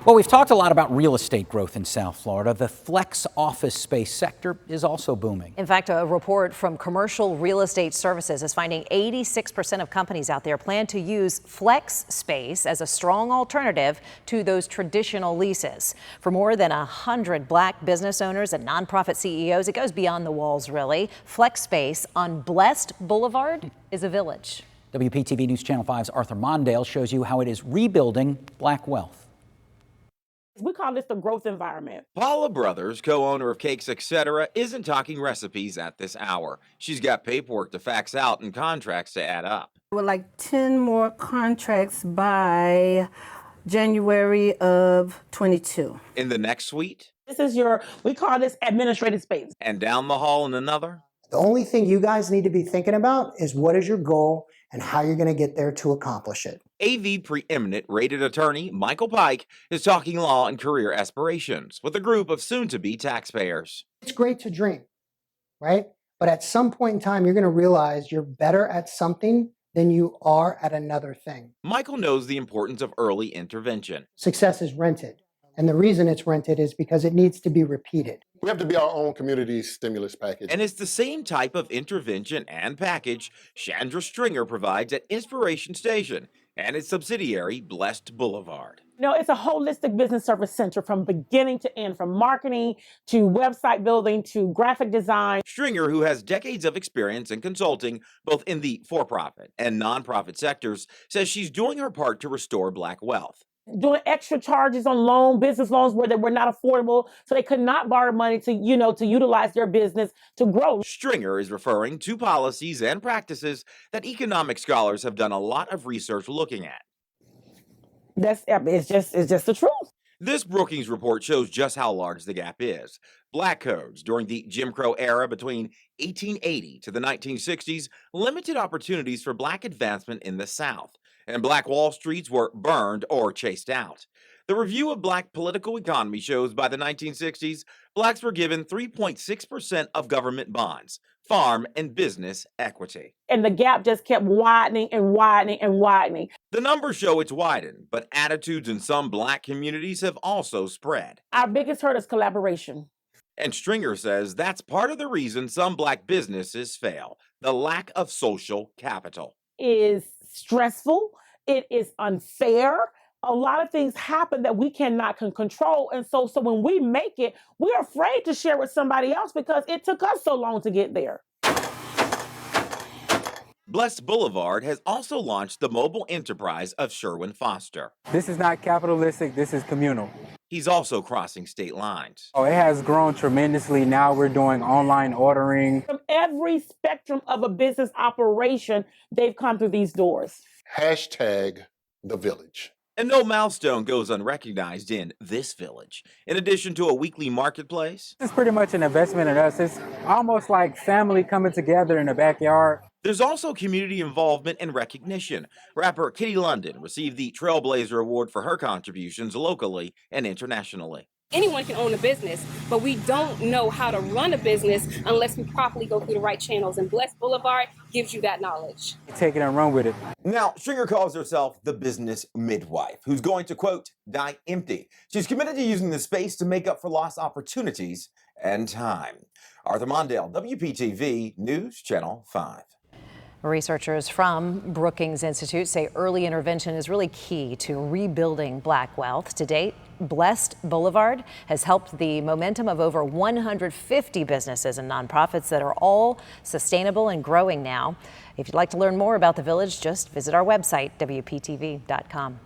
Well, we've talked a lot about real estate growth in South Florida. The flex office space sector is also booming. In fact, a report from Commercial Real Estate Services is finding 86% of companies out there plan to use flex space as a strong alternative to those traditional leases. For more than 100 Black business owners and nonprofit CEOs, it goes beyond the walls, really. Flex space on Blessed Boulevard is a village. WPTV News Channel 5's Arthur Mondale shows you how it is rebuilding Black wealth. We call this the growth environment. Paula Brothers, co-owner of Cakes Etc., isn't talking recipes at this hour. She's got paperwork to fax out and contracts to add up. I would like 10 more contracts by January of 22. In the next suite? This is we call this administrative space. And down the hall in another? The only thing you guys need to be thinking about is what is your goal and how you're going to get there to accomplish it. AV preeminent rated attorney Michael Pike is talking law and career aspirations with a group of soon-to-be taxpayers. It's great to dream, right? But at some point in time, you're going to realize you're better at something than you are at another thing. Michael knows the importance of early intervention. Success is rented. And the reason it's rented is because it needs to be repeated. We have to be our own community stimulus package. And it's the same type of intervention and package Chandra Stringer provides at Inspiration Station and its subsidiary, Blessed Boulevard. It's a holistic business service center from beginning to end, from marketing to website building to graphic design. Stringer, who has decades of experience in consulting, both in the for-profit and nonprofit sectors, says she's doing her part to restore Black wealth. Doing extra charges on business loans where they were not affordable, so they could not borrow money to utilize their business to grow. Stringer is referring to policies and practices that economic scholars have done a lot of research looking at. It's just the truth. This Brookings report shows just how large the gap is. Black codes during the Jim Crow era between 1880 to the 1960s limited opportunities for Black advancement in the South, and Black Wall Streets were burned or chased out. The review of Black political economy shows by the 1960s, Blacks were given 3.6% of government bonds, farm and business equity. And the gap just kept widening and widening and widening. The numbers show it's widened, but attitudes in some Black communities have also spread. Our biggest hurt is collaboration. And Stringer says that's part of the reason some Black businesses fail, the lack of social capital. Is stressful. It is unfair. A lot of things happen that we cannot control. And so when we make it, we're afraid to share with somebody else because it took us so long to get there. Blessed Boulevard has also launched the mobile enterprise of Sherwin Foster. This is not capitalistic, this is communal. He's also crossing state lines. Oh, it has grown tremendously. Now we're doing online ordering. From every spectrum of a business operation, they've come through these doors. #the village. And no milestone goes unrecognized in this village. In addition to a weekly marketplace, This is pretty much an investment in us. It's almost like family coming together in the backyard. there's also community involvement and recognition. Rapper Kitty London received the Trailblazer Award for her contributions locally and internationally. Anyone can own a business, but we don't know how to run a business unless we properly go through the right channels, and Blessed Boulevard gives you that knowledge. Take it and run with it. Now, Stringer calls herself the business midwife, who's going to, quote, die empty. She's committed to using the space to make up for lost opportunities and time. Arthur Mondale, WPTV News Channel 5. Researchers from Brookings Institute say early intervention is really key to rebuilding Black wealth. To date, Blessed Boulevard has helped the momentum of over 150 businesses and nonprofits that are all sustainable and growing now. If you'd like to learn more about the village, just visit our website, WPTV.com.